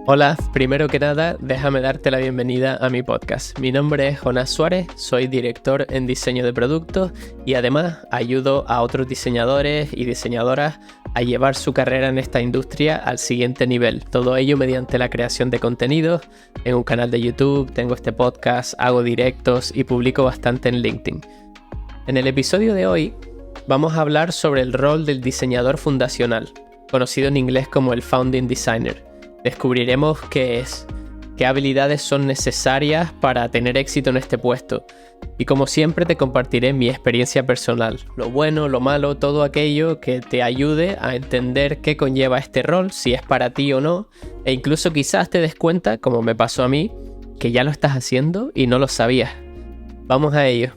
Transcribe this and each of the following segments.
Hola, primero que nada, déjame darte la bienvenida a mi podcast. Mi nombre es Jonás Suárez, soy director en diseño de productos y además ayudo a otros diseñadores y diseñadoras a llevar su carrera en esta industria al siguiente nivel. Todo ello mediante la creación de contenidos. En un canal de YouTube, tengo este podcast, hago directos y publico bastante en LinkedIn. En el episodio de hoy vamos a hablar sobre el rol del diseñador fundacional, conocido en inglés como el Founding Designer. Descubriremos qué es, qué habilidades son necesarias para tener éxito en este puesto. Y como siempre te compartiré mi experiencia personal, lo bueno, lo malo, todo aquello que te ayude a entender qué conlleva este rol, si es para ti o no, e incluso quizás te des cuenta, como me pasó a mí, que ya lo estás haciendo y no lo sabías. Vamos a ello.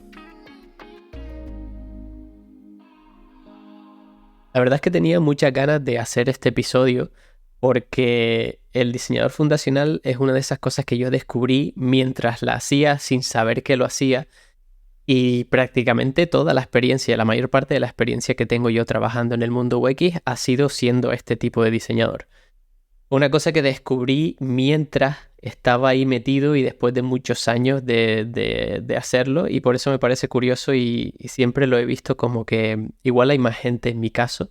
La verdad es que tenía muchas ganas de hacer este episodio porque el diseñador fundacional es una de esas cosas que yo descubrí mientras la hacía sin saber que lo hacía, y prácticamente toda la experiencia, la mayor parte de la experiencia que tengo yo trabajando en el mundo UX ha sido siendo este tipo de diseñador. Una cosa que descubrí mientras estaba ahí metido y después de muchos años de hacerlo, y por eso me parece curioso y siempre lo he visto como que igual hay más gente en mi caso.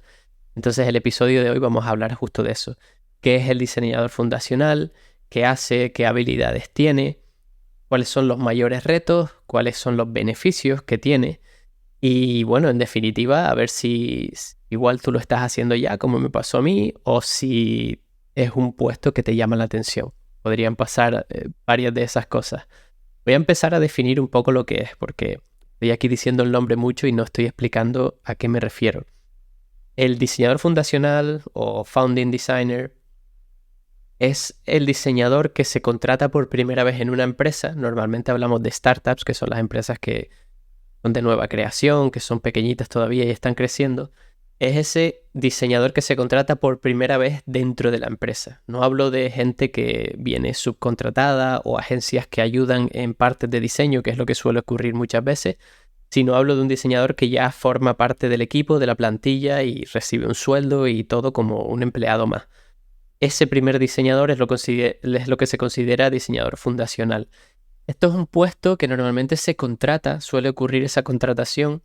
Entonces el episodio de hoy vamos a hablar justo de eso. ¿Qué es el diseñador fundacional? ¿Qué hace? ¿Qué habilidades tiene? ¿Cuáles son los mayores retos? ¿Cuáles son los beneficios que tiene? Y bueno, en definitiva, a ver si igual tú lo estás haciendo ya, como me pasó a mí, o si es un puesto que te llama la atención. Podrían pasar varias de esas cosas. Voy a empezar a definir un poco lo que es, porque estoy aquí diciendo el nombre mucho y no estoy explicando a qué me refiero. El diseñador fundacional o founding designer es el diseñador que se contrata por primera vez en una empresa. Normalmente hablamos de startups, que son las empresas que son de nueva creación, que son pequeñitas todavía y están creciendo. Es ese diseñador que se contrata por primera vez dentro de la empresa. No hablo de gente que viene subcontratada o agencias que ayudan en partes de diseño, que es lo que suele ocurrir muchas veces, sino hablo de un diseñador que ya forma parte del equipo, de la plantilla y recibe un sueldo y todo como un empleado más. Ese primer diseñador es lo que se considera diseñador fundacional. Esto es un puesto que normalmente se contrata, suele ocurrir esa contratación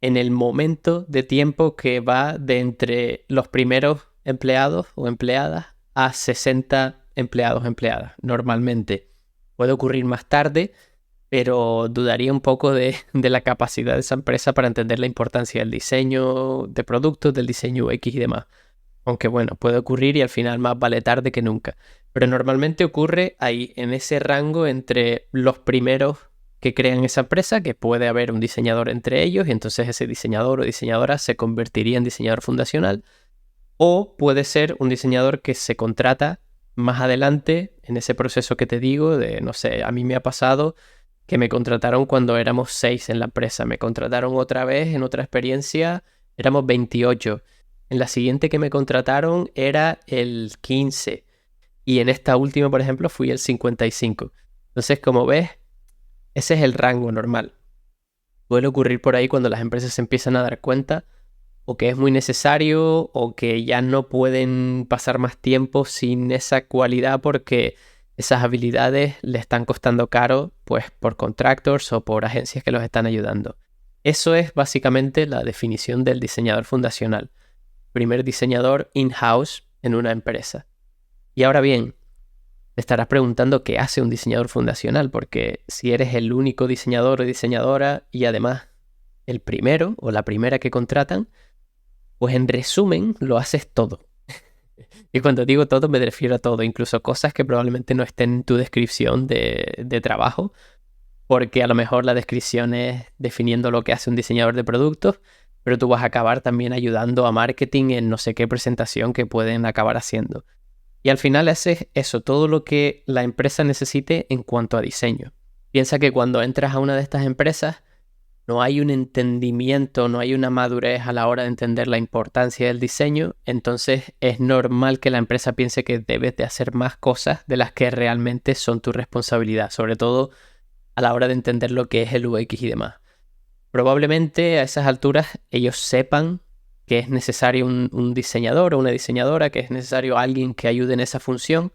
en el momento de tiempo que va de entre los primeros empleados o empleadas a 60 empleados o empleadas. Normalmente puede ocurrir más tarde, pero dudaría un poco de la capacidad de esa empresa para entender la importancia del diseño de productos, del diseño UX y demás. Aunque bueno, puede ocurrir y al final más vale tarde que nunca. Pero normalmente ocurre ahí, en ese rango entre los primeros que crean esa empresa, que puede haber un diseñador entre ellos, y entonces ese diseñador o diseñadora se convertiría en diseñador fundacional. O puede ser un diseñador que se contrata más adelante en ese proceso que te digo de, no sé, a mí me ha pasado que me contrataron cuando éramos 6 en la empresa. Me contrataron otra vez en otra experiencia, éramos 28. En la siguiente que me contrataron era el 15. Y en esta última, por ejemplo, fui el 55. Entonces, como ves, ese es el rango normal. Puede ocurrir por ahí cuando las empresas se empiezan a dar cuenta o que es muy necesario o que ya no pueden pasar más tiempo sin esa cualidad porque esas habilidades le están costando caro, pues por contractors o por agencias que los están ayudando. Eso es básicamente la definición del diseñador fundacional. Primer diseñador in-house en una empresa. Y ahora bien, te estarás preguntando qué hace un diseñador fundacional, porque si eres el único diseñador o diseñadora y además el primero o la primera que contratan, pues en resumen lo haces todo. Y cuando digo todo me refiero a todo, incluso cosas que probablemente no estén en tu descripción de trabajo, porque a lo mejor la descripción es definiendo lo que hace un diseñador de productos, pero tú vas a acabar también ayudando a marketing en no sé qué presentación que pueden acabar haciendo. Y al final haces eso, todo lo que la empresa necesite en cuanto a diseño. Piensa que cuando entras a una de estas empresas no hay un entendimiento, no hay una madurez a la hora de entender la importancia del diseño, entonces es normal que la empresa piense que debes de hacer más cosas de las que realmente son tu responsabilidad, sobre todo a la hora de entender lo que es el UX y demás. Probablemente a esas alturas ellos sepan que es necesario un diseñador o una diseñadora, que es necesario alguien que ayude en esa función,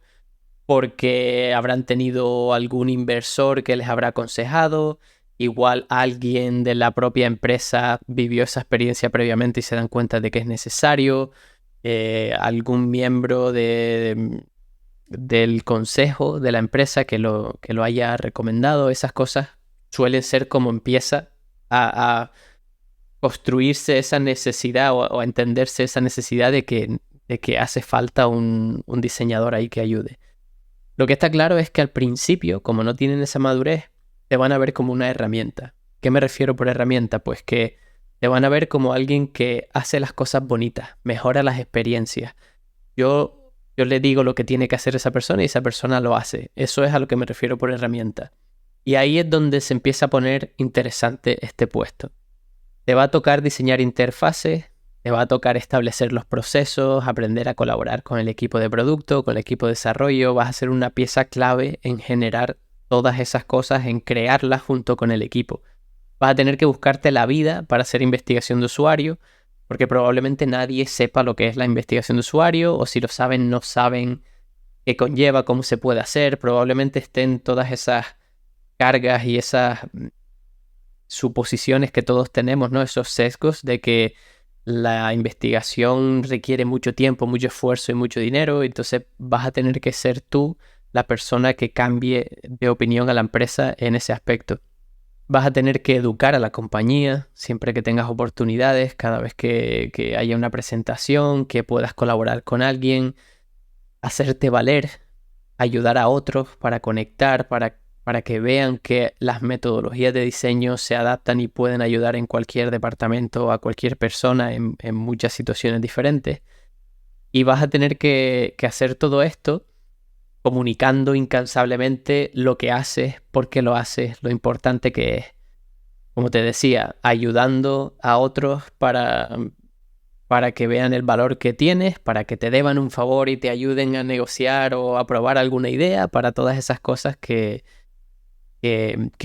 porque habrán tenido algún inversor que les habrá aconsejado, igual alguien de la propia empresa vivió esa experiencia previamente y se dan cuenta de que es necesario, algún miembro del consejo de la empresa que lo haya recomendado. Esas cosas suelen ser como empieza a construirse esa necesidad o a entenderse esa necesidad de que hace falta un diseñador ahí que ayude. Lo que está claro es que al principio, como no tienen esa madurez, te van a ver como una herramienta. ¿Qué me refiero por herramienta? Pues que te van a ver como alguien que hace las cosas bonitas, mejora las experiencias. Yo le digo lo que tiene que hacer esa persona y esa persona lo hace. Eso es a lo que me refiero por herramienta. Y ahí es donde se empieza a poner interesante este puesto. Te va a tocar diseñar interfaces, te va a tocar establecer los procesos, aprender a colaborar con el equipo de producto, con el equipo de desarrollo. Vas a ser una pieza clave en generar todas esas cosas, en crearlas junto con el equipo. Vas a tener que buscarte la vida para hacer investigación de usuario, porque probablemente nadie sepa lo que es la investigación de usuario, o si lo saben, no saben qué conlleva, cómo se puede hacer. Probablemente estén todas esas cargas y esas suposiciones que todos tenemos, ¿no? Esos sesgos de que la investigación requiere mucho tiempo, mucho esfuerzo y mucho dinero, entonces vas a tener que ser tú la persona que cambie de opinión a la empresa en ese aspecto. Vas a tener que educar a la compañía siempre que tengas oportunidades, cada vez que haya una presentación, que puedas colaborar con alguien, hacerte valer, ayudar a otros para conectar, para que vean que las metodologías de diseño se adaptan y pueden ayudar en cualquier departamento, a cualquier persona en muchas situaciones diferentes. Y vas a tener que hacer todo esto comunicando incansablemente lo que haces, por qué lo haces, lo importante que es. Como te decía, ayudando a otros para que vean el valor que tienes, para que te deban un favor y te ayuden a negociar o a probar alguna idea, para todas esas cosas que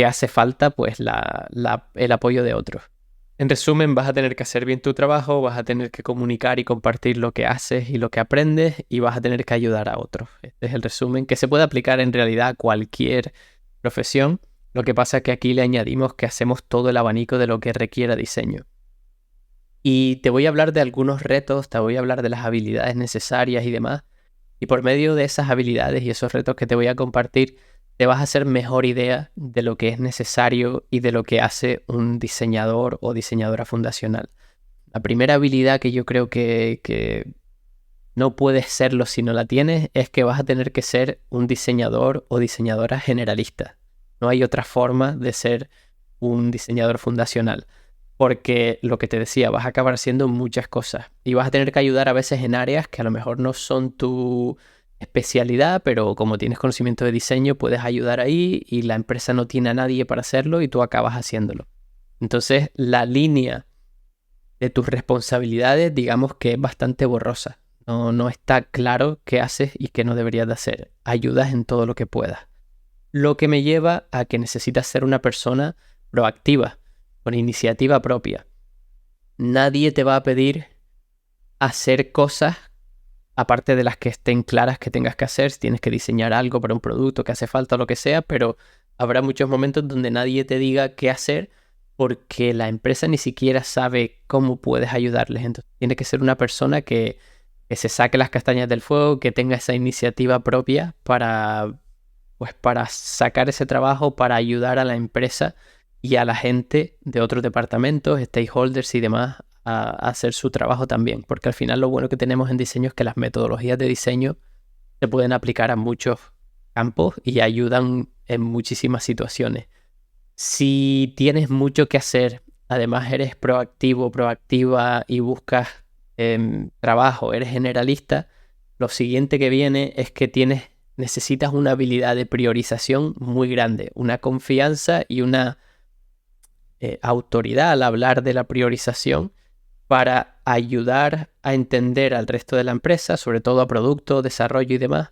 hace falta, pues el apoyo de otros. En resumen, vas a tener que hacer bien tu trabajo, vas a tener que comunicar y compartir lo que haces y lo que aprendes y vas a tener que ayudar a otros. Este es el resumen que se puede aplicar en realidad a cualquier profesión. Lo que pasa es que aquí le añadimos que hacemos todo el abanico de lo que requiera diseño. Y te voy a hablar de algunos retos, te voy a hablar de las habilidades necesarias y demás. Y por medio de esas habilidades y esos retos que te voy a compartir, te vas a hacer mejor idea de lo que es necesario y de lo que hace un diseñador o diseñadora fundacional. La primera habilidad que yo creo que no puedes serlo si no la tienes es que vas a tener que ser un diseñador o diseñadora generalista. No hay otra forma de ser un diseñador fundacional. Porque lo que te decía, vas a acabar haciendo muchas cosas y vas a tener que ayudar a veces en áreas que a lo mejor no son tu especialidad, pero como tienes conocimiento de diseño, puedes ayudar ahí y la empresa no tiene a nadie para hacerlo y tú acabas haciéndolo. Entonces, la línea de tus responsabilidades, digamos que es bastante borrosa. No está claro qué haces y qué no deberías de hacer. Ayudas en todo lo que puedas. Lo que me lleva a que necesitas ser una persona proactiva, con iniciativa propia. Nadie te va a pedir hacer cosas aparte de las que estén claras que tengas que hacer. Si tienes que diseñar algo para un producto que hace falta o lo que sea, pero habrá muchos momentos donde nadie te diga qué hacer porque la empresa ni siquiera sabe cómo puedes ayudarles. Entonces tiene que ser una persona que se saque las castañas del fuego, que tenga esa iniciativa propia para sacar ese trabajo, para ayudar a la empresa y a la gente de otros departamentos, stakeholders y demás a hacer su trabajo también. Porque al final lo bueno que tenemos en diseño es que las metodologías de diseño se pueden aplicar a muchos campos y ayudan en muchísimas situaciones. Si tienes mucho que hacer, además eres proactivo, proactiva y buscas trabajo, eres generalista, lo siguiente que viene es que necesitas una habilidad de priorización muy grande, una confianza y una autoridad al hablar de la priorización para ayudar a entender al resto de la empresa, sobre todo a producto, desarrollo y demás,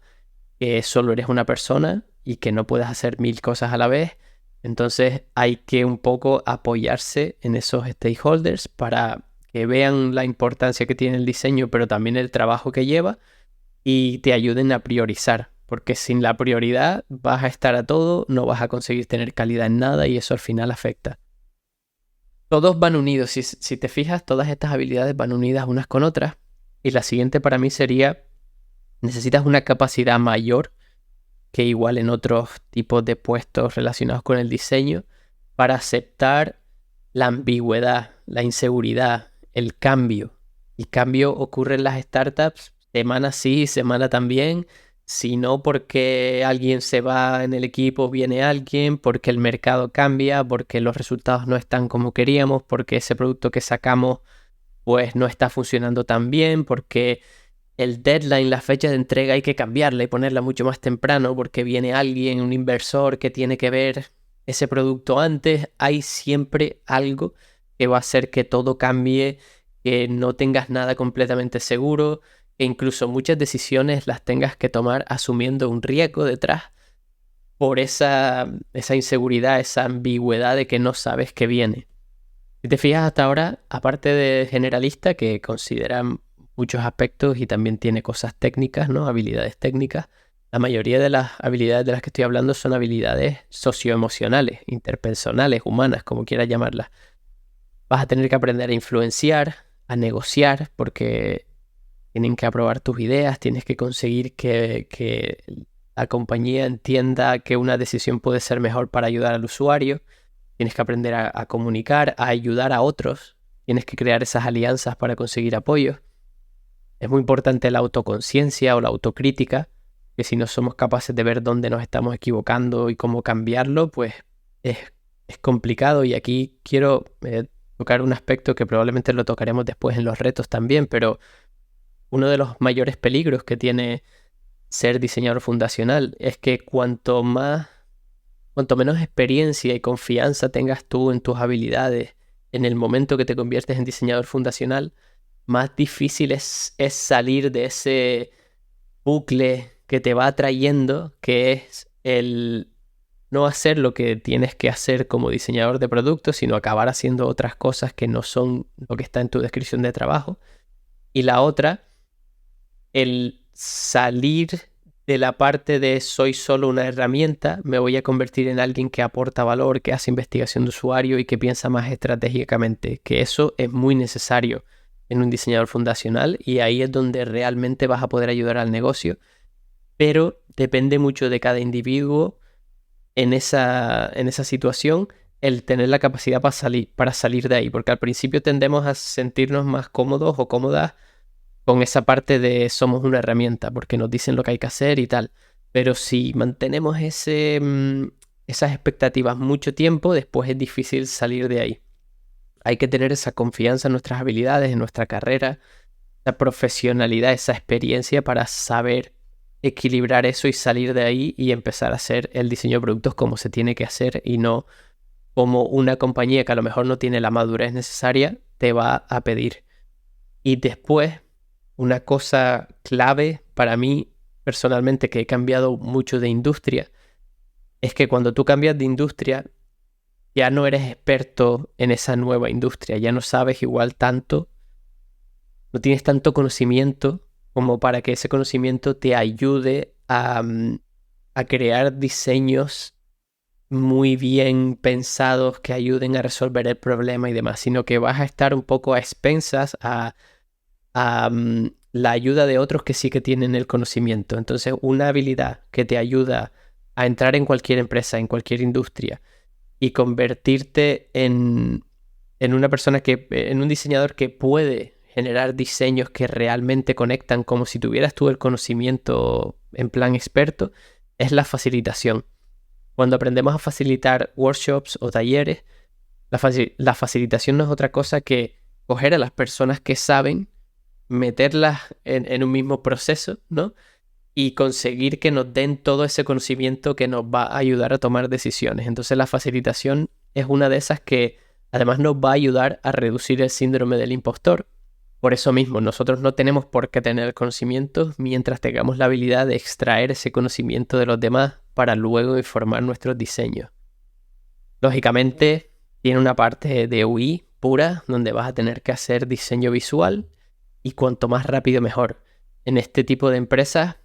que solo eres una persona y que no puedes hacer 1000 cosas a la vez. Entonces hay que un poco apoyarse en esos stakeholders para que vean la importancia que tiene el diseño, pero también el trabajo que lleva y te ayuden a priorizar. porque sin la prioridad vas a estar a todo, no vas a conseguir tener calidad en nada y eso al final afecta. Todos van unidos, si te fijas, todas estas habilidades van unidas unas con otras. Y la siguiente para mí sería, necesitas una capacidad mayor que igual en otros tipos de puestos relacionados con el diseño para aceptar la ambigüedad, la inseguridad, el cambio. El cambio ocurre en las startups semana sí, semana también. Si no, porque alguien se va en el equipo, viene alguien, porque el mercado cambia, porque los resultados no están como queríamos, porque ese producto que sacamos pues no está funcionando tan bien, porque el deadline, la fecha de entrega hay que cambiarla y ponerla mucho más temprano porque viene alguien, un inversor que tiene que ver ese producto antes. Hay siempre algo que va a hacer que todo cambie, que no tengas nada completamente seguro, e incluso muchas decisiones las tengas que tomar asumiendo un riesgo detrás por esa inseguridad, esa ambigüedad de que no sabes qué viene. Si te fijas hasta ahora, aparte de generalista, que consideran muchos aspectos y también tiene cosas técnicas, ¿no? Habilidades técnicas. La mayoría de las habilidades de las que estoy hablando son habilidades socioemocionales, interpersonales, humanas, como quieras llamarlas. Vas a tener que aprender a influenciar, a negociar, porque tienen que aprobar tus ideas, tienes que conseguir que la compañía entienda que una decisión puede ser mejor para ayudar al usuario. Tienes que aprender a comunicar, a ayudar a otros. Tienes que crear esas alianzas para conseguir apoyo. Es muy importante la autoconciencia o la autocrítica, que si no somos capaces de ver dónde nos estamos equivocando y cómo cambiarlo, pues es, es complicado. Y aquí quiero tocar un aspecto que probablemente lo tocaremos después en los retos también, pero uno de los mayores peligros que tiene ser diseñador fundacional es que cuanto menos experiencia y confianza tengas tú en tus habilidades en el momento que te conviertes en diseñador fundacional, más difícil es salir de ese bucle que te va atrayendo, que es el no hacer lo que tienes que hacer como diseñador de productos, sino acabar haciendo otras cosas que no son lo que está en tu descripción de trabajo. Y la otra, el salir de la parte de soy solo una herramienta, me voy a convertir en alguien que aporta valor, que hace investigación de usuario y que piensa más estratégicamente, que eso es muy necesario en un diseñador fundacional y ahí es donde realmente vas a poder ayudar al negocio, pero depende mucho de cada individuo en esa situación el tener la capacidad para salir de ahí, porque al principio tendemos a sentirnos más cómodos o cómodas con esa parte de somos una herramienta, porque nos dicen lo que hay que hacer y tal. Pero si mantenemos esas expectativas mucho tiempo, después es difícil salir de ahí. Hay que tener esa confianza en nuestras habilidades, en nuestra carrera, esa profesionalidad, esa experiencia para saber equilibrar eso y salir de ahí y empezar a hacer el diseño de productos como se tiene que hacer y no como una compañía que a lo mejor no tiene la madurez necesaria te va a pedir. Y después, una cosa clave para mí personalmente, que he cambiado mucho de industria, es que cuando tú cambias de industria ya no eres experto en esa nueva industria, ya no sabes igual tanto, no tienes tanto conocimiento como para que ese conocimiento te ayude a crear diseños muy bien pensados que ayuden a resolver el problema y demás, sino que vas a estar un poco a expensas a la ayuda de otros que sí que tienen el conocimiento. Entonces, una habilidad que te ayuda a entrar en cualquier empresa, en cualquier industria y convertirte en una persona en un diseñador que puede generar diseños que realmente conectan como si tuvieras tú el conocimiento en plan experto, es la facilitación. Cuando aprendemos a facilitar workshops o talleres, la facilitación no es otra cosa que coger a las personas que saben, meterlas en un mismo proceso, ¿no? Y conseguir que nos den todo ese conocimiento que nos va a ayudar a tomar decisiones. Entonces la facilitación es una de esas que además nos va a ayudar a reducir el síndrome del impostor. Por eso mismo, nosotros no tenemos por qué tener conocimiento mientras tengamos la habilidad de extraer ese conocimiento de los demás para luego informar nuestros diseños. Lógicamente, tiene una parte de UI pura donde vas a tener que hacer diseño visual y cuanto más rápido mejor. En este tipo de empresas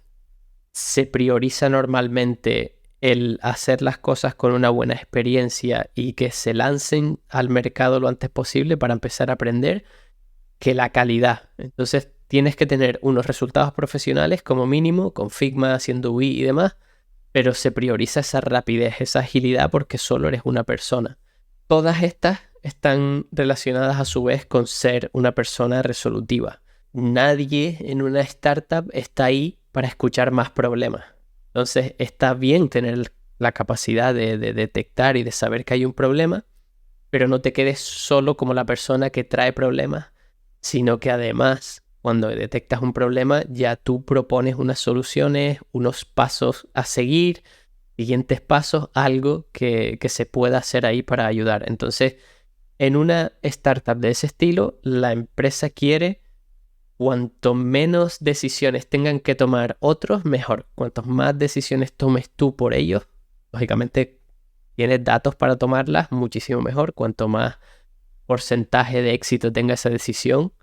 se prioriza normalmente el hacer las cosas con una buena experiencia y que se lancen al mercado lo antes posible para empezar a aprender, que la calidad. Entonces tienes que tener unos resultados profesionales como mínimo, con Figma, haciendo UI y demás, pero se prioriza esa rapidez, esa agilidad porque solo eres una persona. Todas estas están relacionadas a su vez con ser una persona resolutiva. Nadie en una startup está ahí para escuchar más problemas. Entonces está bien tener la capacidad de detectar y de saber que hay un problema, pero no te quedes solo como la persona que trae problemas, sino que además, cuando detectas un problema, ya tú propones unas soluciones, unos pasos a seguir, siguientes pasos, algo que se pueda hacer ahí para ayudar. Entonces, en una startup de ese estilo, la empresa quiere cuanto menos decisiones tengan que tomar otros, mejor. Cuantos más decisiones tomes tú por ellos, lógicamente tienes datos para tomarlas, muchísimo mejor. Cuanto más porcentaje de éxito tenga esa decisión,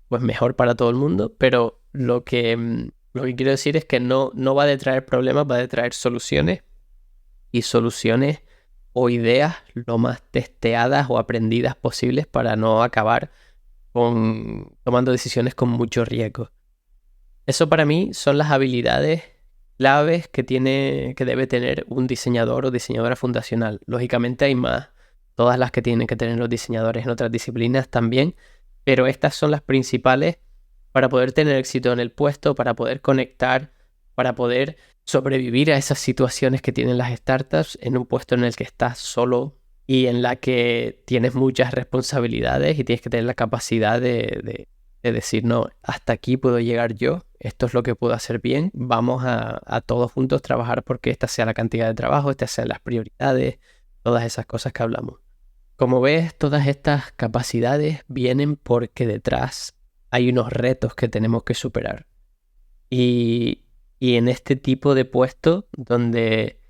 pues mejor para todo el mundo. Pero lo que quiero decir es que no va de traer problemas, va de traer soluciones. Y soluciones o ideas lo más testeadas o aprendidas posibles para no acabar tomando decisiones con mucho riesgo. Eso para mí son las habilidades claves que debe tener un diseñador o diseñadora fundacional. Lógicamente hay más, todas las que tienen que tener los diseñadores en otras disciplinas también, pero estas son las principales para poder tener éxito en el puesto, para poder conectar, para poder sobrevivir a esas situaciones que tienen las startups en un puesto en el que estás solo y en la que tienes muchas responsabilidades y tienes que tener la capacidad de decir, no, hasta aquí puedo llegar yo, esto es lo que puedo hacer bien, vamos a todos juntos trabajar porque esta sea la cantidad de trabajo, estas sean las prioridades, todas esas cosas que hablamos. Como ves, todas estas capacidades vienen porque detrás hay unos retos que tenemos que superar. Y, y en este tipo de puesto donde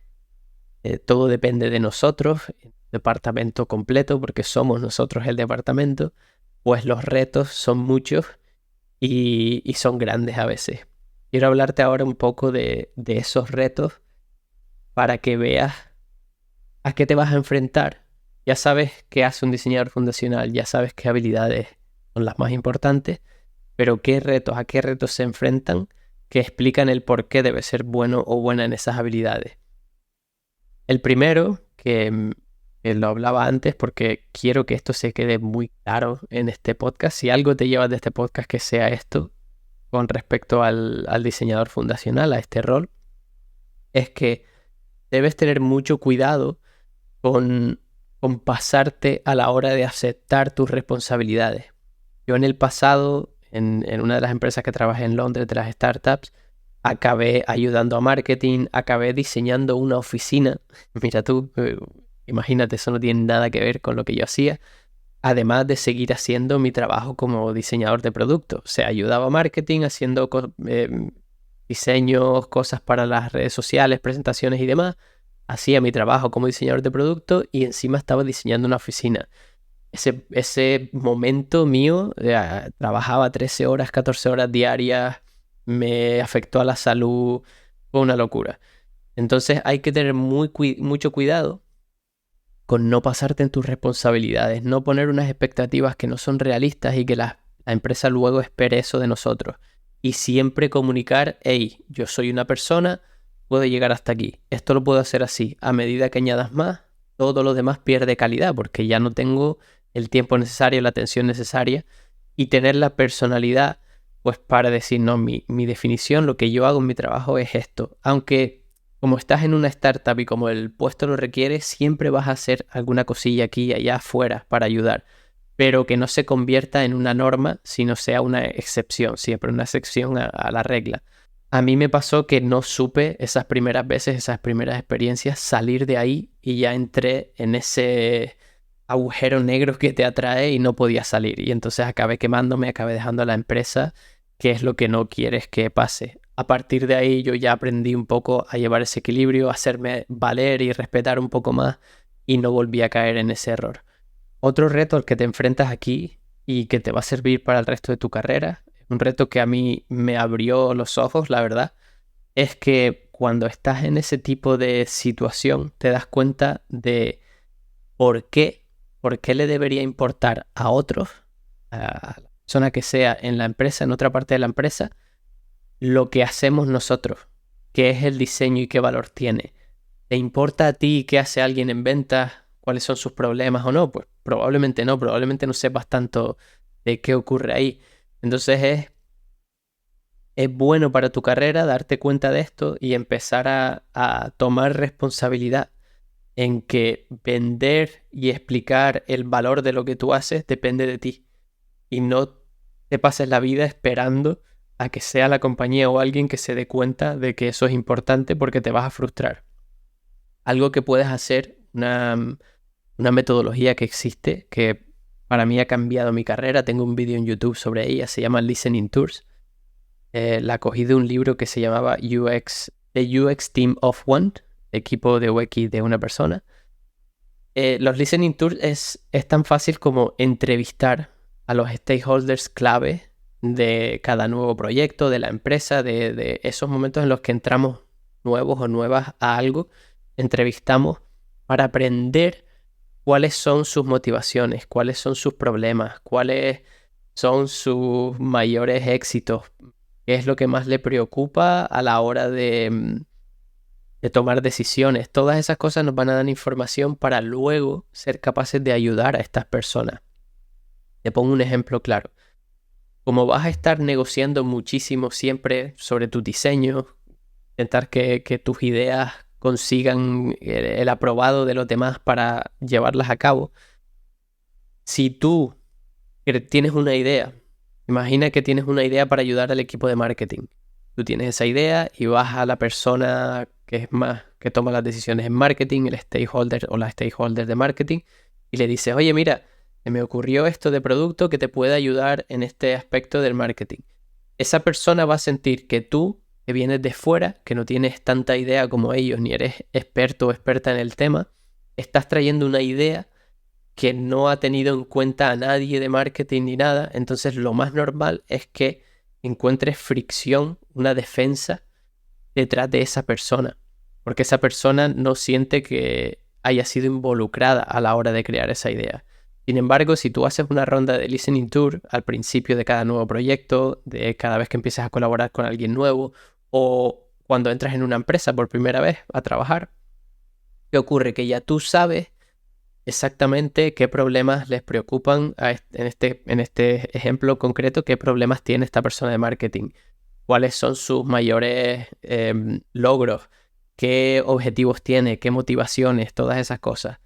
todo depende de nosotros, el departamento completo, porque somos nosotros el departamento, pues los retos son muchos y son grandes a veces. Quiero hablarte ahora un poco de esos retos para que veas a qué te vas a enfrentar. Ya sabes qué hace un diseñador fundacional, ya sabes qué habilidades son las más importantes, pero a qué retos se enfrentan que explican el por qué debe ser bueno o buena en esas habilidades. El primero, que lo hablaba antes porque quiero que esto se quede muy claro en este podcast. Si algo te llevas de este podcast, que sea esto con respecto al diseñador fundacional, a este rol, es que debes tener mucho cuidado con pasarte a la hora de aceptar tus responsabilidades. Yo en el pasado, en una de las empresas que trabajé en Londres, de las startups, acabé ayudando a marketing, acabé diseñando una oficina. Mira tú, imagínate, eso no tiene nada que ver con lo que yo hacía. Además de seguir haciendo mi trabajo como diseñador de producto. O sea, ayudaba a marketing haciendo diseños, cosas para las redes sociales, presentaciones y demás. Hacía mi trabajo como diseñador de producto y encima estaba diseñando una oficina. Ese momento mío, trabajaba 13 horas, 14 horas diarias, me afectó a la salud, fue una locura. Entonces hay que tener mucho cuidado con no pasarte en tus responsabilidades, no poner unas expectativas que no son realistas y que la empresa luego espere eso de nosotros. Y siempre comunicar, hey, yo soy una persona, puedo llegar hasta aquí, esto lo puedo hacer así. A medida que añadas más, todo lo demás pierde calidad porque ya no tengo el tiempo necesario, la atención necesaria y tener la personalidad, pues para decir, no, mi definición, lo que yo hago en mi trabajo es esto. Aunque como estás en una startup y como el puesto lo requiere, siempre vas a hacer alguna cosilla aquí y allá afuera para ayudar, pero que no se convierta en una norma, sino sea una excepción, siempre una excepción a la regla. A mí me pasó que no supe esas primeras veces, esas primeras experiencias, salir de ahí y ya entré en ese agujero negro que te atrae y no podía salir. Y entonces acabé quemándome, acabé dejando a la empresa, que es lo que no quieres que pase. A partir de ahí yo ya aprendí un poco a llevar ese equilibrio, a hacerme valer y respetar un poco más y no volví a caer en ese error. Otro reto al que te enfrentas aquí y que te va a servir para el resto de tu carrera, un reto que a mí me abrió los ojos, la verdad, es que cuando estás en ese tipo de situación te das cuenta de por qué le debería importar a otros, a la persona que sea en la empresa, en otra parte de la empresa, lo que hacemos nosotros, qué es el diseño y qué valor tiene. ¿Te importa a ti qué hace alguien en ventas? ¿Cuáles son sus problemas o no? Pues probablemente no, probablemente no sepas tanto de qué ocurre ahí. Entonces es bueno para tu carrera darte cuenta de esto y empezar a tomar responsabilidad en que vender y explicar el valor de lo que tú haces depende de ti. Y no te pases la vida esperando a que sea la compañía o alguien que se dé cuenta de que eso es importante, porque te vas a frustrar. Algo que puedes hacer, una metodología que existe, que para mí ha cambiado mi carrera, tengo un vídeo en YouTube sobre ella, se llama Listening Tours. La cogí de un libro que se llamaba The UX Team of One, equipo de UX de una persona. Los Listening Tours es tan fácil como entrevistar a los stakeholders clave de cada nuevo proyecto, de la empresa, de esos momentos en los que entramos nuevos o nuevas a algo. Entrevistamos para aprender cuáles son sus motivaciones, cuáles son sus problemas, cuáles son sus mayores éxitos, qué es lo que más le preocupa a la hora de tomar decisiones. Todas esas cosas nos van a dar información para luego ser capaces de ayudar a estas personas. Te pongo un ejemplo claro. Como vas a estar negociando muchísimo siempre sobre tus diseños, intentar que tus ideas consigan el aprobado de los demás para llevarlas a cabo, si tú tienes una idea, imagina que tienes una idea para ayudar al equipo de marketing. Tú tienes esa idea y vas a la persona que es más, que toma las decisiones en marketing, el stakeholder o la stakeholder de marketing, y le dices, oye, mira, se me ocurrió esto de producto que te puede ayudar en este aspecto del marketing. Esa persona va a sentir que tú, que vienes de fuera, que no tienes tanta idea como ellos, ni eres experto o experta en el tema, estás trayendo una idea que no ha tenido en cuenta a nadie de marketing ni nada. Entonces lo más normal es que encuentres fricción, una defensa detrás de esa persona, porque esa persona no siente que haya sido involucrada a la hora de crear esa idea. Sin embargo, si tú haces una ronda de listening tour al principio de cada nuevo proyecto, de cada vez que empiezas a colaborar con alguien nuevo, o cuando entras en una empresa por primera vez a trabajar, ¿qué ocurre? Que ya tú sabes exactamente qué problemas les preocupan en este ejemplo concreto, qué problemas tiene esta persona de marketing, cuáles son sus mayores logros, qué objetivos tiene, qué motivaciones, todas esas cosas.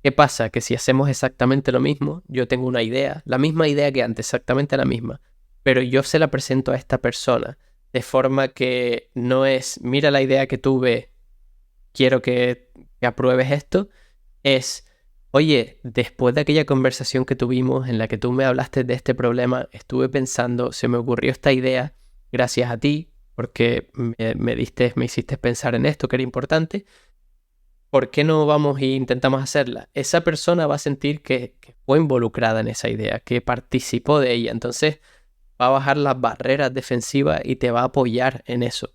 ¿Qué pasa? Que si hacemos exactamente lo mismo, yo tengo una idea, la misma idea que antes, exactamente la misma, pero yo se la presento a esta persona de forma que no es, mira la idea que tuve, quiero que apruebes esto, es, oye, después de aquella conversación que tuvimos en la que tú me hablaste de este problema, estuve pensando, se me ocurrió esta idea, gracias a ti, porque me hiciste pensar en esto que era importante. ¿Por qué no vamos e intentamos hacerla? Esa persona va a sentir que fue involucrada en esa idea, que participó de ella. Entonces va a bajar las barreras defensivas y te va a apoyar en eso.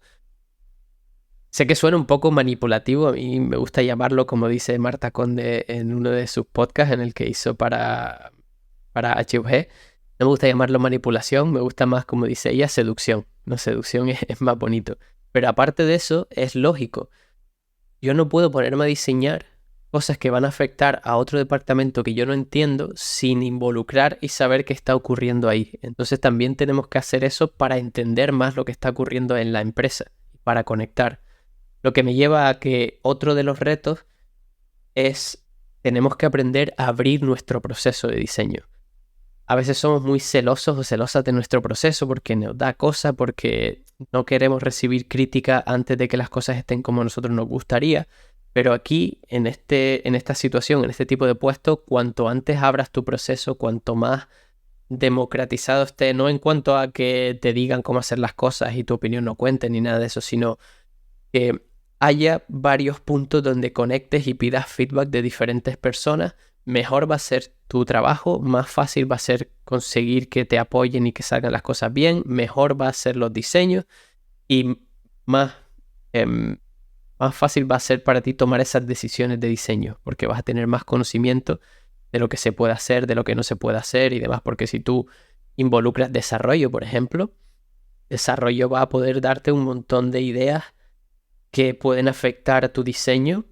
Sé que suena un poco manipulativo, a mí me gusta llamarlo, como dice Marta Conde en uno de sus podcasts en el que hizo para HUG. No me gusta llamarlo manipulación, me gusta más, como dice ella, seducción. No, seducción es más bonito. Pero aparte de eso, es lógico. Yo no puedo ponerme a diseñar cosas que van a afectar a otro departamento que yo no entiendo sin involucrar y saber qué está ocurriendo ahí. Entonces también tenemos que hacer eso para entender más lo que está ocurriendo en la empresa, para conectar. Lo que me lleva a que otro de los retos es, tenemos que aprender a abrir nuestro proceso de diseño. A veces somos muy celosos o celosas de nuestro proceso porque nos da cosa, porque no queremos recibir crítica antes de que las cosas estén como a nosotros nos gustaría. Pero aquí, en esta situación, en este tipo de puesto, cuanto antes abras tu proceso, cuanto más democratizado esté, no en cuanto a que te digan cómo hacer las cosas y tu opinión no cuente ni nada de eso, sino que haya varios puntos donde conectes y pidas feedback de diferentes personas, mejor va a ser tu trabajo, más fácil va a ser conseguir que te apoyen y que salgan las cosas bien, mejor va a ser los diseños y más más fácil va a ser para ti tomar esas decisiones de diseño, porque vas a tener más conocimiento de lo que se puede hacer, de lo que no se puede hacer y demás, porque si tú involucras desarrollo, por ejemplo, desarrollo va a poder darte un montón de ideas que pueden afectar a tu diseño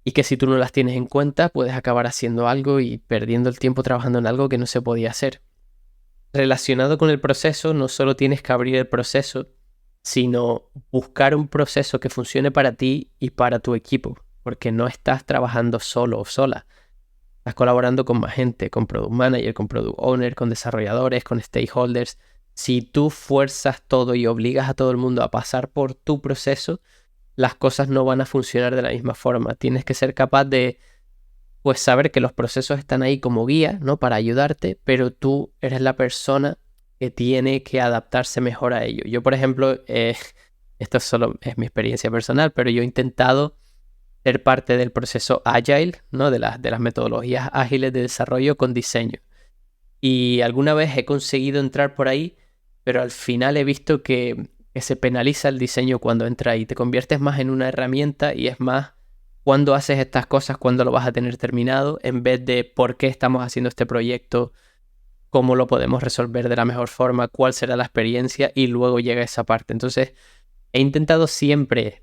y que si tú no las tienes en cuenta, puedes acabar haciendo algo y perdiendo el tiempo trabajando en algo que no se podía hacer. Relacionado con el proceso, no solo tienes que abrir el proceso, sino buscar un proceso que funcione para ti y para tu equipo, porque no estás trabajando solo o sola. Estás colaborando con más gente, con product manager, con product owner, con desarrolladores, con stakeholders. Si tú fuerzas todo y obligas a todo el mundo a pasar por tu proceso, las cosas no van a funcionar de la misma forma. Tienes que ser capaz de, pues, saber que los procesos están ahí como guía, ¿no? Para ayudarte, pero tú eres la persona que tiene que adaptarse mejor a ello. Yo, por ejemplo, esto solo es mi experiencia personal, pero yo he intentado ser parte del proceso Agile, ¿no? De las metodologías ágiles de desarrollo con diseño. Y alguna vez he conseguido entrar por ahí, pero al final he visto que se penaliza el diseño cuando entra ahí. Te conviertes más en una herramienta y es más cuándo haces estas cosas, cuándo lo vas a tener terminado, en vez de por qué estamos haciendo este proyecto, cómo lo podemos resolver de la mejor forma, cuál será la experiencia y luego llega esa parte. Entonces, he intentado siempre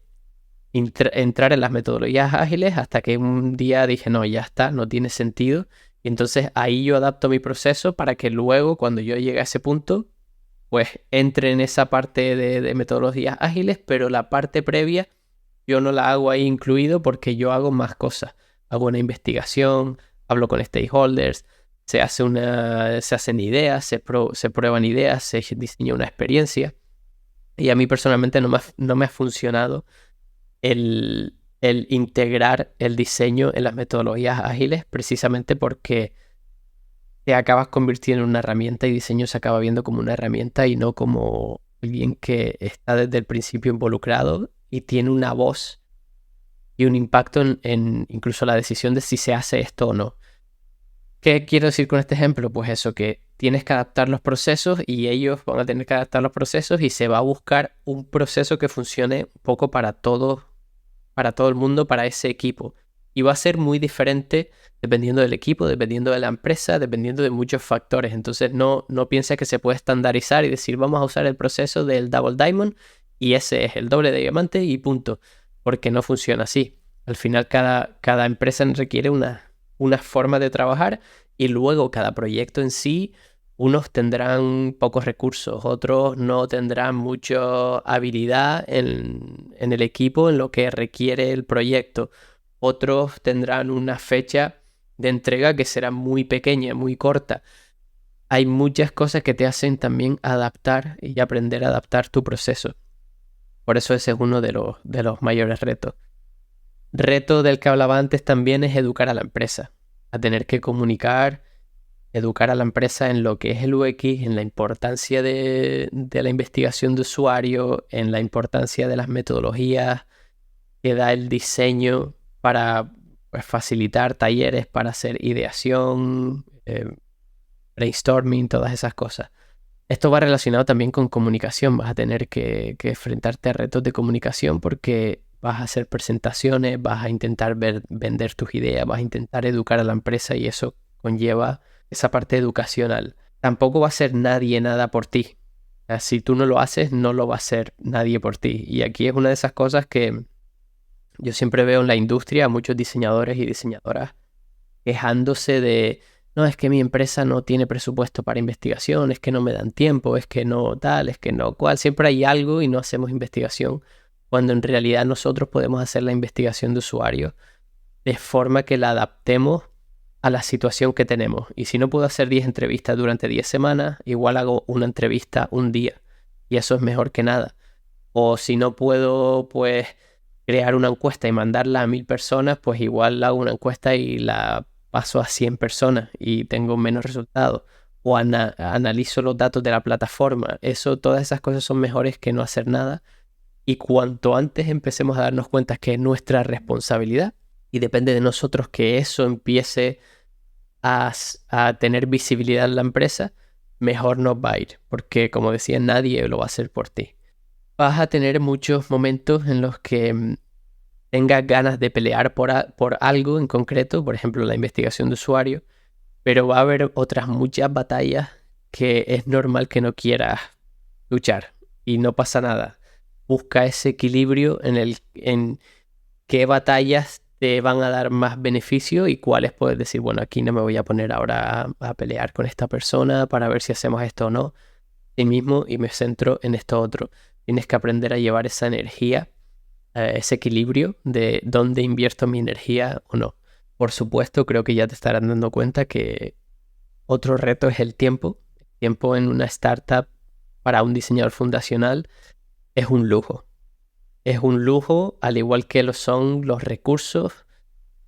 entrar en las metodologías ágiles hasta que un día dije, no, ya está, no tiene sentido. Y entonces ahí yo adapto mi proceso para que luego, cuando yo llegue a ese punto, pues entre en esa parte de metodologías ágiles, pero la parte previa yo no la hago ahí incluido porque yo hago más cosas. Hago una investigación, hablo con stakeholders, se hacen ideas, se prueban ideas, se diseña una experiencia. Y a mí personalmente no me ha funcionado el integrar el diseño en las metodologías ágiles, precisamente porque te acabas convirtiendo en una herramienta y diseño se acaba viendo como una herramienta y no como alguien que está desde el principio involucrado y tiene una voz y un impacto en incluso la decisión de si se hace esto o no. ¿Qué quiero decir con este ejemplo? Pues eso, que tienes que adaptar los procesos y ellos van a tener que adaptar los procesos y se va a buscar un proceso que funcione un poco para todo el mundo, para ese equipo. Y va a ser muy diferente dependiendo del equipo, dependiendo de la empresa, dependiendo de muchos factores. Entonces no pienses que se puede estandarizar y decir vamos a usar el proceso del Double Diamond y ese es el doble de diamante y punto. Porque no funciona así. Al final cada empresa requiere una forma de trabajar y luego cada proyecto en sí, unos tendrán pocos recursos, otros no tendrán mucha habilidad en el equipo, en lo que requiere el proyecto. Otros tendrán una fecha de entrega que será muy pequeña, muy corta. Hay muchas cosas que te hacen también adaptar y aprender a adaptar tu proceso. Por eso ese es uno de los mayores retos. Reto del que hablaba antes también es educar a la empresa, a tener que comunicar, educar a la empresa en lo que es el UX, en la importancia de la investigación de usuario, en la importancia de las metodologías que da el diseño para, pues, facilitar talleres para hacer ideación, brainstorming, todas esas cosas. Esto va relacionado también con comunicación. Vas a tener que enfrentarte a retos de comunicación porque vas a hacer presentaciones, vas a intentar vender tus ideas, vas a intentar educar a la empresa y eso conlleva esa parte educacional. Tampoco va a ser nadie nada por ti. O sea, si tú no lo haces, no lo va a hacer nadie por ti. Y aquí es una de esas cosas que yo siempre veo en la industria a muchos diseñadores y diseñadoras quejándose de, no, es que mi empresa no tiene presupuesto para investigación, es que no me dan tiempo, es que no tal, es que no cual. Siempre hay algo y no hacemos investigación, cuando en realidad nosotros podemos hacer la investigación de usuario de forma que la adaptemos a la situación que tenemos. Y si no puedo hacer 10 entrevistas durante 10 semanas, igual hago una entrevista un día. Y eso es mejor que nada. O si no puedo, pues, crear una encuesta y mandarla a 1000 personas, pues igual hago una encuesta y la paso a 100 personas y tengo menos resultados. O analizo los datos de la plataforma. Todas esas cosas son mejores que no hacer nada. Y cuanto antes empecemos a darnos cuenta que es nuestra responsabilidad y depende de nosotros que eso empiece a tener visibilidad en la empresa, mejor nos va a ir. Porque, como decía, nadie lo va a hacer por ti. vas a tener muchos momentos en los que tengas ganas de pelear por algo en concreto, por ejemplo, la investigación de usuario, pero va a haber otras muchas batallas que es normal que no quieras luchar y no pasa nada. Busca ese equilibrio en qué batallas te van a dar más beneficio y cuáles puedes decir, bueno, aquí no me voy a poner ahora a pelear con esta persona para ver si hacemos esto o no, y mismo y me centro en esto otro. Tienes que aprender a llevar esa energía, ese equilibrio de dónde invierto mi energía o no. Por supuesto, creo que ya te estarán dando cuenta que otro reto es el tiempo. El tiempo en una startup para un diseñador fundacional es un lujo. Es un lujo, al igual que lo son los recursos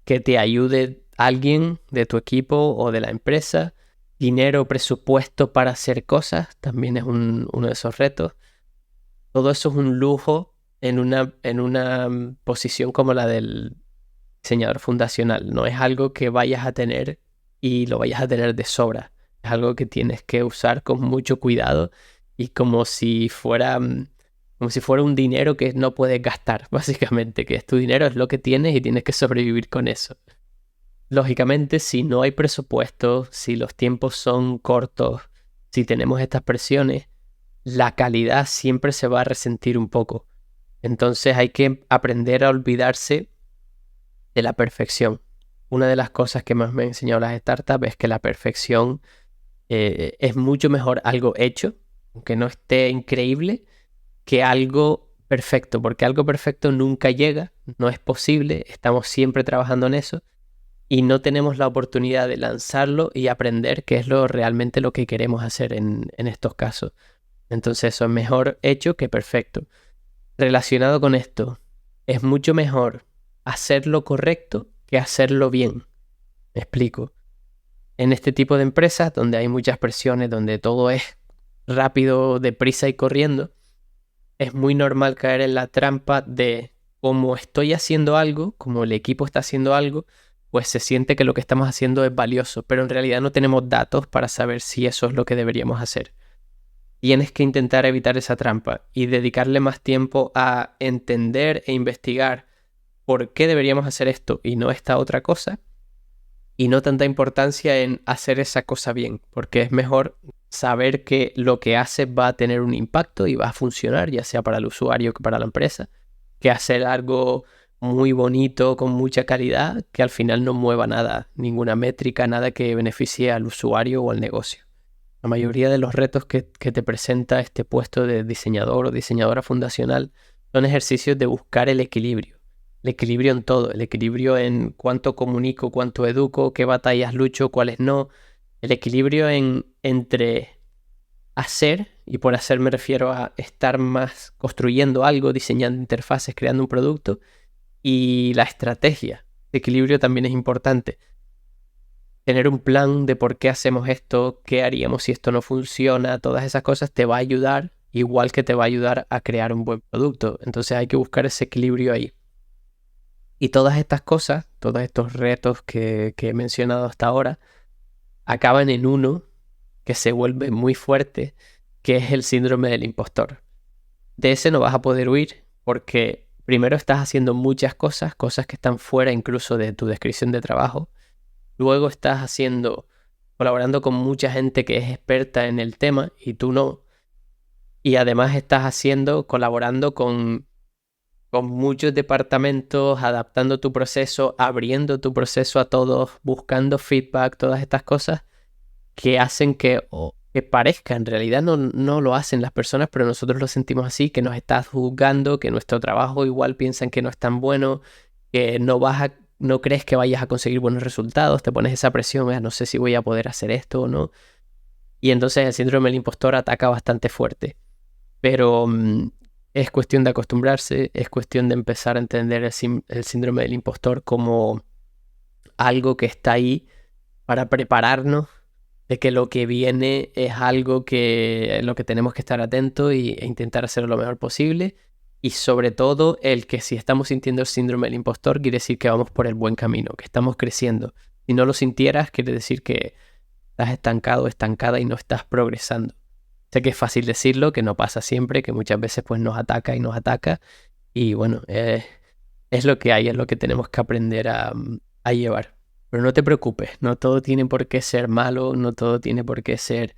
que te ayude alguien de tu equipo o de la empresa. Dinero, presupuesto para hacer cosas, también es uno de esos retos. Todo eso es un lujo en una posición como la del diseñador fundacional. No es algo que vayas a tener y lo vayas a tener de sobra. Es algo que tienes que usar con mucho cuidado y como si fuera un dinero que no puedes gastar, básicamente, que es tu dinero, es lo que tienes y tienes que sobrevivir con eso. Lógicamente, si no hay presupuesto, si los tiempos son cortos, si tenemos estas presiones, la calidad siempre se va a resentir un poco. Entonces hay que aprender a olvidarse de la perfección. Una de las cosas que más me han enseñado las startups es que la perfección es mucho mejor algo hecho, aunque no esté increíble, que algo perfecto, porque algo perfecto nunca llega, no es posible, estamos siempre trabajando en eso y no tenemos la oportunidad de lanzarlo y aprender qué es realmente lo que queremos hacer en estos casos. Entonces eso es mejor hecho que perfecto. Relacionado con esto, es mucho mejor hacerlo correcto que hacerlo bien. Me explico. En este tipo de empresas donde hay muchas presiones, donde todo es rápido, deprisa y corriendo, es muy normal caer en la trampa de como estoy haciendo algo, como el equipo está haciendo algo, pues se siente que lo que estamos haciendo es valioso, pero en realidad no tenemos datos para saber si eso es lo que deberíamos hacer. Tienes que intentar evitar esa trampa y dedicarle más tiempo a entender e investigar por qué deberíamos hacer esto y no esta otra cosa, y no tanta importancia en hacer esa cosa bien, porque es mejor saber que lo que haces va a tener un impacto y va a funcionar, ya sea para el usuario que para la empresa, que hacer algo muy bonito, con mucha calidad, que al final no mueva nada, ninguna métrica, nada que beneficie al usuario o al negocio. La mayoría de los retos que te presenta este puesto de diseñador o diseñadora fundacional son ejercicios de buscar el equilibrio. El equilibrio en todo, el equilibrio en cuánto comunico, cuánto educo, qué batallas lucho, cuáles no. El equilibrio entre hacer, y por hacer me refiero a estar más construyendo algo, diseñando interfaces, creando un producto, y la estrategia. El equilibrio también es importante. Tener un plan de por qué hacemos esto, qué haríamos si esto no funciona, todas esas cosas te va a ayudar, igual que te va a ayudar a crear un buen producto. Entonces hay que buscar ese equilibrio ahí. Y todas estas cosas, todos estos retos que he mencionado hasta ahora, acaban en uno que se vuelve muy fuerte, que es el síndrome del impostor. De ese no vas a poder huir porque primero estás haciendo muchas cosas, cosas que están fuera incluso de tu descripción de trabajo. Luego estás colaborando con mucha gente que es experta en el tema y tú no. Y además estás colaborando con muchos departamentos, adaptando tu proceso, abriendo tu proceso a todos, buscando feedback, todas estas cosas que hacen que parezca, en realidad no lo hacen las personas, pero nosotros lo sentimos así, que nos estás juzgando, que nuestro trabajo igual piensan que no es tan bueno, que no crees que vayas a conseguir buenos resultados, te pones esa presión, no sé si voy a poder hacer esto o no. Y entonces el síndrome del impostor ataca bastante fuerte. Pero es cuestión de acostumbrarse, es cuestión de empezar a entender el síndrome del impostor como algo que está ahí para prepararnos de que lo que viene es algo que lo que tenemos que estar atentos e intentar hacerlo lo mejor posible. Y sobre todo el que si estamos sintiendo el síndrome del impostor quiere decir que vamos por el buen camino, que estamos creciendo. Si no lo sintieras quiere decir que estás estancado, estancada y no estás progresando. Sé que es fácil decirlo, que no pasa siempre, que muchas veces pues nos ataca y nos ataca. Y bueno, es lo que hay, es lo que tenemos que aprender a llevar. Pero no te preocupes, no todo tiene por qué ser malo, no todo tiene por qué ser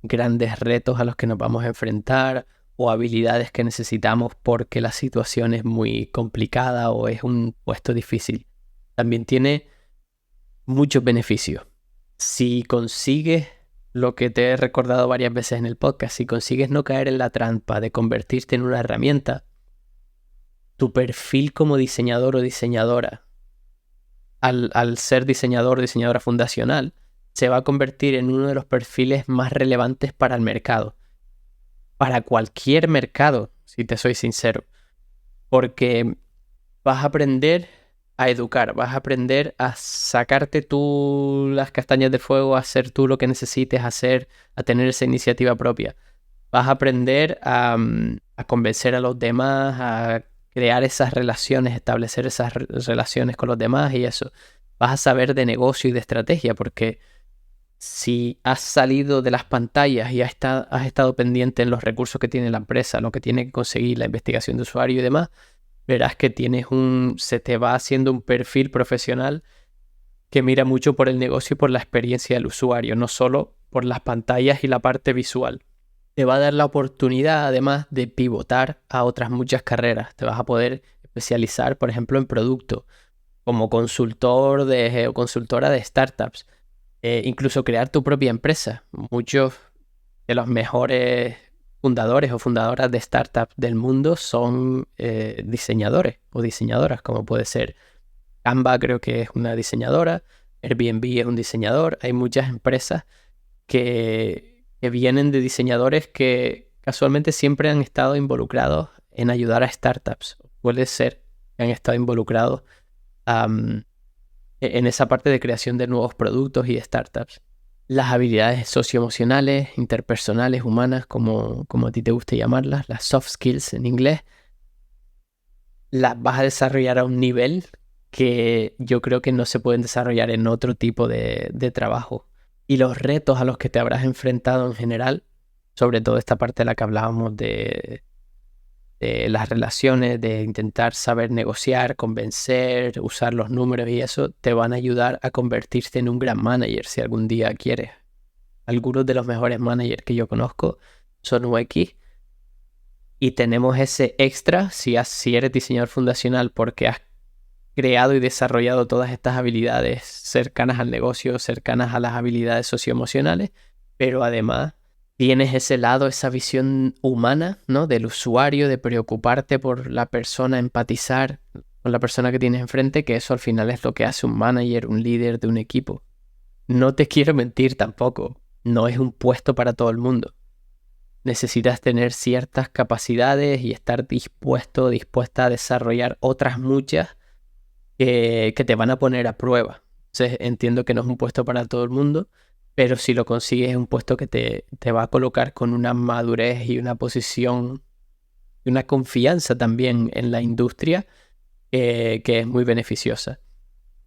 grandes retos a los que nos vamos a enfrentar o habilidades que necesitamos porque la situación es muy complicada o es un puesto difícil. También tiene muchos beneficios. Si consigues lo que te he recordado varias veces en el podcast, si consigues no caer en la trampa de convertirte en una herramienta, tu perfil como diseñador o diseñadora, al ser diseñador o diseñadora fundacional, se va a convertir en uno de los perfiles más relevantes para el mercado. Para cualquier mercado, si te soy sincero. Porque vas a aprender a educar, vas a aprender a sacarte tú las castañas del fuego, a hacer tú lo que necesites hacer, a tener esa iniciativa propia. Vas a aprender a convencer a los demás, a crear esas relaciones, establecer esas relaciones con los demás y eso. Vas a saber de negocio y de estrategia, porque si has salido de las pantallas y has estado pendiente en los recursos que tiene la empresa, lo que tiene que conseguir, la investigación de usuario y demás, verás que se te va haciendo un perfil profesional que mira mucho por el negocio y por la experiencia del usuario, no solo por las pantallas y la parte visual. Te va a dar la oportunidad, además, de pivotar a otras muchas carreras. Te vas a poder especializar, por ejemplo, en producto, como consultor o consultora de startups. Incluso crear tu propia empresa. Muchos de los mejores fundadores o fundadoras de startups del mundo son diseñadores o diseñadoras, como puede ser Canva, creo que es una diseñadora, Airbnb es un diseñador. Hay muchas empresas que vienen de diseñadores que casualmente siempre han estado involucrados en ayudar a startups. Puede ser que han estado involucrados en esa parte de creación de nuevos productos y de startups. Las habilidades socioemocionales, interpersonales, humanas, como a ti te guste llamarlas, las soft skills en inglés, las vas a desarrollar a un nivel que yo creo que no se pueden desarrollar en otro tipo de trabajo. Y los retos a los que te habrás enfrentado en general, sobre todo esta parte de la que hablábamos de las relaciones, de intentar saber negociar, convencer, usar los números y eso, te van a ayudar a convertirte en un gran manager si algún día quieres. Algunos de los mejores managers que yo conozco son UX y tenemos ese extra si eres diseñador fundacional porque has creado y desarrollado todas estas habilidades cercanas al negocio, cercanas a las habilidades socioemocionales, pero además tienes ese lado, esa visión humana, ¿no? Del usuario, de preocuparte por la persona, empatizar con la persona que tienes enfrente, que eso al final es lo que hace un manager, un líder de un equipo. No te quiero mentir tampoco, no es un puesto para todo el mundo. Necesitas tener ciertas capacidades y estar dispuesta a desarrollar otras muchas que te van a poner a prueba. Entonces entiendo que no es un puesto para todo el mundo, pero si lo consigues es un puesto que te va a colocar con una madurez y una posición y una confianza también en la industria que es muy beneficiosa.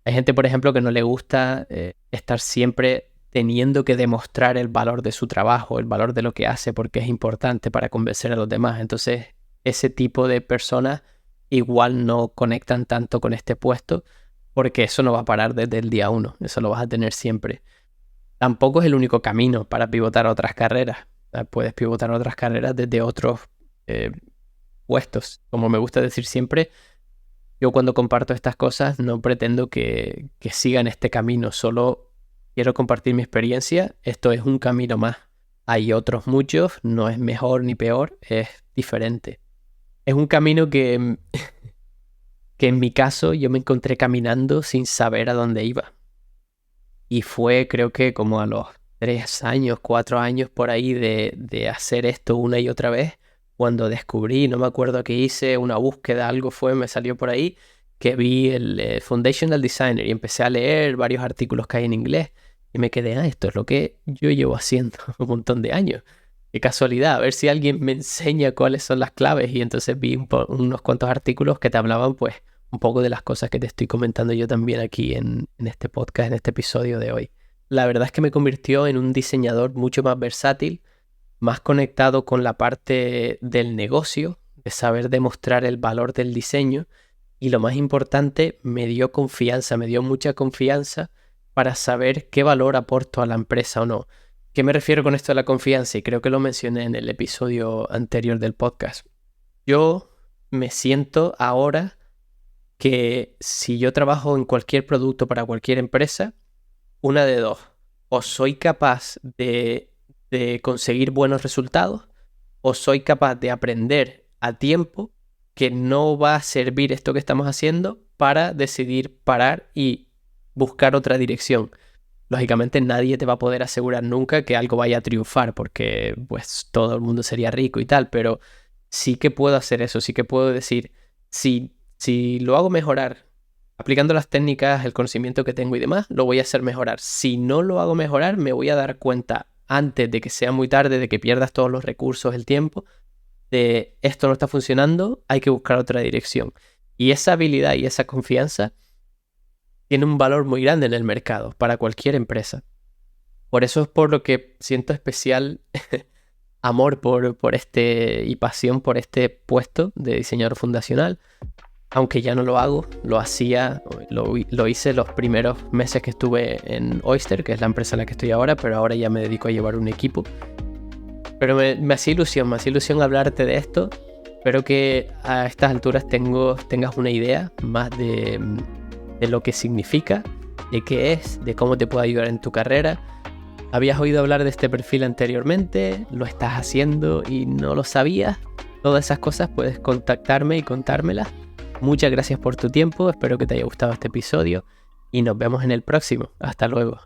Hay gente, por ejemplo, que no le gusta estar siempre teniendo que demostrar el valor de su trabajo, el valor de lo que hace, porque es importante para convencer a los demás. Entonces, ese tipo de personas igual no conectan tanto con este puesto, porque eso no va a parar desde el día uno, eso lo vas a tener siempre. Tampoco es el único camino para pivotar a otras carreras. O sea, puedes pivotar a otras carreras desde otros puestos. Como me gusta decir siempre, yo cuando comparto estas cosas no pretendo que sigan este camino, solo quiero compartir mi experiencia. Esto es un camino más. Hay otros muchos, no es mejor ni peor, es diferente. Es un camino que en mi caso yo me encontré caminando sin saber a dónde iba. Y fue creo que como a los 3 años, 4 años por ahí de hacer esto una y otra vez, cuando descubrí, no me acuerdo qué hice, una búsqueda, algo me salió por ahí, que vi el Foundational Designer y empecé a leer varios artículos que hay en inglés y me quedé, esto es lo que yo llevo haciendo un montón de años. Qué casualidad, a ver si alguien me enseña cuáles son las claves y entonces vi unos cuantos artículos que te hablaban pues un poco de las cosas que te estoy comentando yo también aquí en este podcast, en este episodio de hoy. La verdad es que me convirtió en un diseñador mucho más versátil, más conectado con la parte del negocio, de saber demostrar el valor del diseño. Y lo más importante, me dio confianza, me dio mucha confianza para saber qué valor aporto a la empresa o no. ¿Qué me refiero con esto de la confianza? Y creo que lo mencioné en el episodio anterior del podcast. Yo me siento ahora que si yo trabajo en cualquier producto para cualquier empresa, una de dos: o soy capaz de conseguir buenos resultados, o soy capaz de aprender a tiempo que no va a servir esto que estamos haciendo para decidir parar y buscar otra dirección. Lógicamente nadie te va a poder asegurar nunca que algo vaya a triunfar, porque pues todo el mundo sería rico y tal, pero sí que puedo hacer eso, sí que puedo decir, si lo hago mejorar aplicando las técnicas, el conocimiento que tengo y demás, lo voy a hacer mejorar. Si no lo hago mejorar, me voy a dar cuenta antes de que sea muy tarde, de que pierdas todos los recursos, el tiempo, de esto no está funcionando, hay que buscar otra dirección. Y esa habilidad y esa confianza tiene un valor muy grande en el mercado para cualquier empresa. Por eso es por lo que siento especial amor por este y pasión por este puesto de diseñador fundacional. Aunque ya no lo hago, lo hacía, lo hice los primeros meses que estuve en Oyster, que es la empresa en la que estoy ahora, pero ahora ya me dedico a llevar un equipo. Pero me hacía ilusión hablarte de esto. Espero que a estas alturas tengas una idea más de lo que significa, de qué es, de cómo te puede ayudar en tu carrera. ¿Habías oído hablar de este perfil anteriormente? ¿Lo estás haciendo y no lo sabías? Todas esas cosas puedes contactarme y contármelas. Muchas gracias por tu tiempo, espero que te haya gustado este episodio y nos vemos en el próximo. Hasta luego.